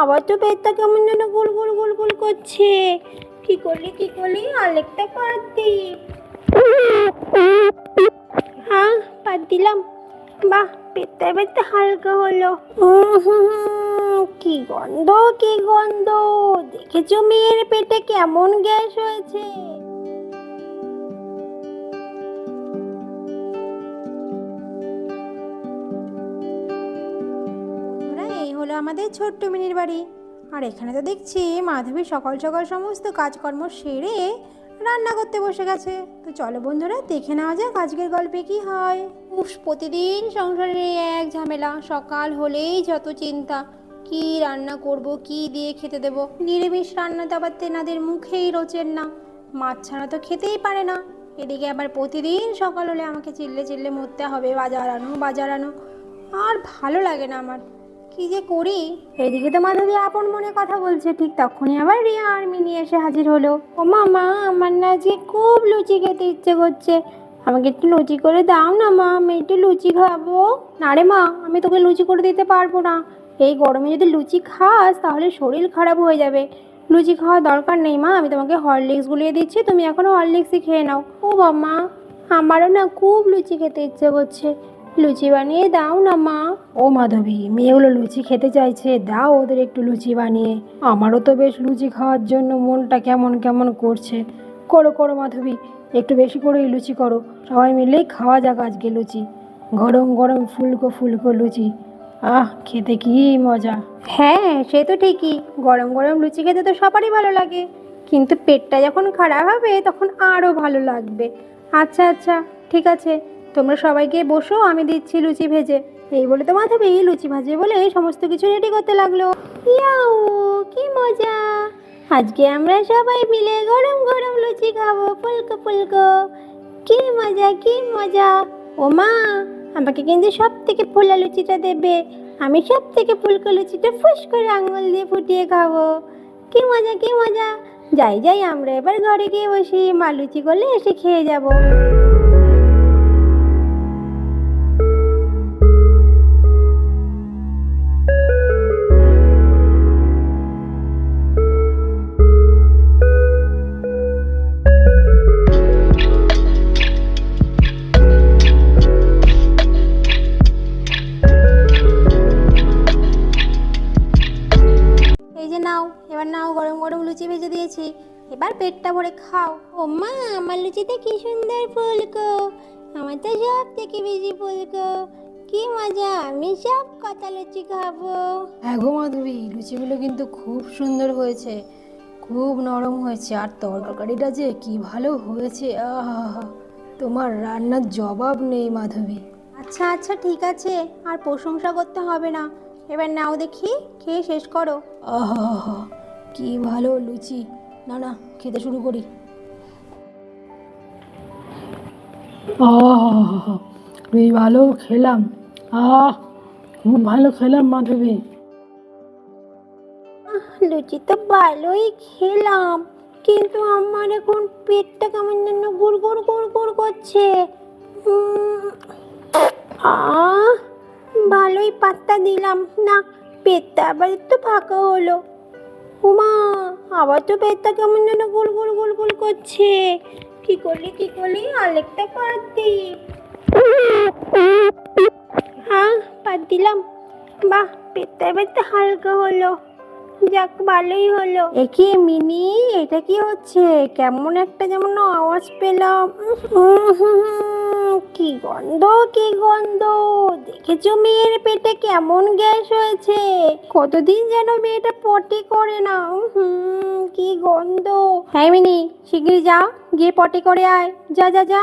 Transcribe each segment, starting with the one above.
আবার তো পেটটা কেমন যেন গুল গুল গুল গুল করছে। কি করলি আরেকটা পাত দি। হ্যাঁ, পাত দিলাম। বাহ, পেটটা এবার তো হালকা হলো। কি গন্ধ কি গন্ধ! দেখেছো মেয়ের পেটে কেমন গ্যাস হয়েছে? এই হলো আমাদের ছোট্ট মিনির বাড়ি। আর এখানে তো দেখছি মাধবী সকাল সকাল সমস্ত কাজকর্ম সেরে রান্না করতে বসে গেছে। তো চলো বন্ধুরা, দেখে নেওয়া যাক আজকের গল্পে কি হয়। প্রতিদিন সংসারের এই এক ঝামেলা, সকাল হলেই যত চিন্তা, কি রান্না করব, কি দিয়ে খেতে দেবো। নিরামিষ রান্নাতে আবার তেনাদের মুখেই রোচের না, মাছ ছাড়া তো খেতেই পারে না। এদিকে আবার প্রতিদিন সকাল হলে আমাকে চিল্লে চিল্লে মরতে হবে, বাজার আনো। আর ভালো লাগে না আমার, কি যে করি। এদিকে তো মাধবী আপন মনে কথা বলছে, ঠিক তখনই আবার রিয়া আর মিনি এসে হাজির হলো। ও মামা, আমার না আজকে খুব লুচি খেতে ইচ্ছে করছে, আমাকে একটু লুচি করে দাও না মা, আমি একটু লুচি খাবো। না রে মা, আমি তোকে লুচি করে দিতে পারবো না। এই গরমে যদি লুচি খাস তাহলে শরীর খারাপ হয়ে যাবে। লুচি খাওয়ার দরকার নেই মা, আমি তোমাকে হরলিক্স গুলিয়ে দিচ্ছি, তুমি এখনো হরলিক্সই খেয়ে নাও। ও বাবা, আমারও না খুব লুচি খেতে ইচ্ছে করছে, লুচি বানিয়ে দাও না মা। ও মাধবী, মেয়েগুলো লুচি খেতে চাইছে, দাও ওদের একটু লুচি বানিয়ে। আমারও তো বেশ লুচি খাওয়ার জন্য মনটা কেমন কেমন করছে। করো করো মাধবী, একটু বেশি করেই লুচি করো, সবাই মিলেই খাওয়া যাক আজকে লুচি। গরম গরম ফুলকো ফুলকো লুচি, আহ খেতে কি মজা। হ্যাঁ, সে তো ঠিকই, গরম গরম লুচি খেতে তো সবারই ভালো লাগে, কিন্তু পেটটা যখন খারাপ হবে তখন আরও ভালো লাগবে। আচ্ছা আচ্ছা, ঠিক আছে, তোমরা সবাইকে বসো, আমি দিচ্ছি লুচি ভেজে। এই বলে তো মাধবী লুচি ভাজে বলে সমস্ত কিছু রেডি করতে লাগলো। ইয়াও, কি মজা! আজকে আমরা সবাই মিলে গরম গরম লুচি খাবো, ফুলকো ফুলকো। কি মজা কি মজা! ও মা, আমাকে কিন্তু সব থেকে ফোলা লুচিটা দেবে, আমি সব থেকে ফুলকো লুচিটা ফুস করে আঙুল দিয়ে ফুটিয়ে খাবো। কি মজা কি মজা! যাই আমরা এবার ঘরে গিয়ে বসি, মা লুচি করলে এসে খেয়ে যাবো। এই যে নাও, এবার নাও, গরম গরম লুচি ভেজে দিয়েছি, এবার পেটটা ভরে খাও। ও মা, আমার লুচিতে কি সুন্দর ফুলকো, আমার তো সব থেকে বেশি ফুলকো। কি মজা, আমি সব কটা লুচি খাবো। হ্যাঁ গো মাধবী, লুচিগুলো কিন্তু খুব সুন্দর হয়েছে, খুব নরম হয়েছে, আর তরকারিটা যে কি ভালো হয়েছে, আহা! তোমার রান্নার জবাব নেই মাধবী। আচ্ছা আচ্ছা, ঠিক আছে, আর প্রশংসা করতে হবে না, এবার নাও দেখি, খেয়ে শেষ করো। আহা, কি ভালো লুচি! না না, খেতে শুরু করি। আহা, বেশ ভালো খেলাম, খুব ভালো খেলাম মাধবী। লুচি তো ভালোই খেলাম, কিন্তু আমার এখন পেটটা কেমন যেন গুড় গুড় গুড় গুড় করছে। আহ, ভালোই পাত্তা দিলাম না, পেটটা আবার একটু ফাঁকা হলো। উমা, আবার তো পেটটা কেমন যেন গুল গুল গুল গুল করছে। কি করলি আরেকটা পাত দি। হ্যাঁ, পাত দিলাম। বাহ, পেটটা এবার তো হালকা হলো, যাক ভালোই হলো। একে মিনি, এটা কি হচ্ছে? কেমন একটা যেমন আওয়াজ পেলাম। কি গন্ধ কি গন্ধ! দেখেছো মেয়ের পেটে কেমন গ্যাস হয়েছে? কতদিন যেন মেয়েটা পটি করে না। কি গন্ধ! হ্যাঁ মিনি, শিগগিরি যা, গিয়ে পটি করে আয়, যা যা যা,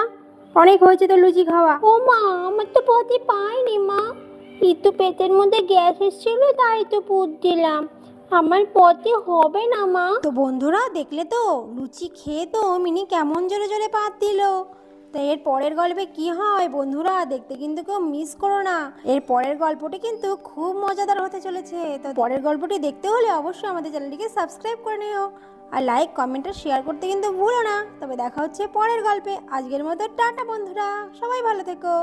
অনেক হয়েছে তো লুচি খাওয়া। ও মা, আমার তো পটি পাইনি মা, একটু পেটের মধ্যে গ্যাস এসেছিল তাই তো পুত দিলাম, আমার পথে হবে না মা। তো বন্ধুরা দেখলে তো, লুচি খেয়ে তো মিনি কেমন জোরে জোরে পাত দিল। তো এর পরের গল্পে কি হয় বন্ধুরা, দেখতে কিন্তু কেউ মিস করো না। এর পরের গল্পটি কিন্তু খুব মজাদার হতে চলেছে। তো পরের গল্পটি দেখতে হলে অবশ্যই আমাদের চ্যানেলটিকে সাবস্ক্রাইব করে নিও, আর লাইক কমেন্ট আর শেয়ার করতে কিন্তু ভুলো না। তবে দেখা হচ্ছে পরের গল্পে। আজকের মতো টাটা বন্ধুরা, সবাই ভালো থেকো।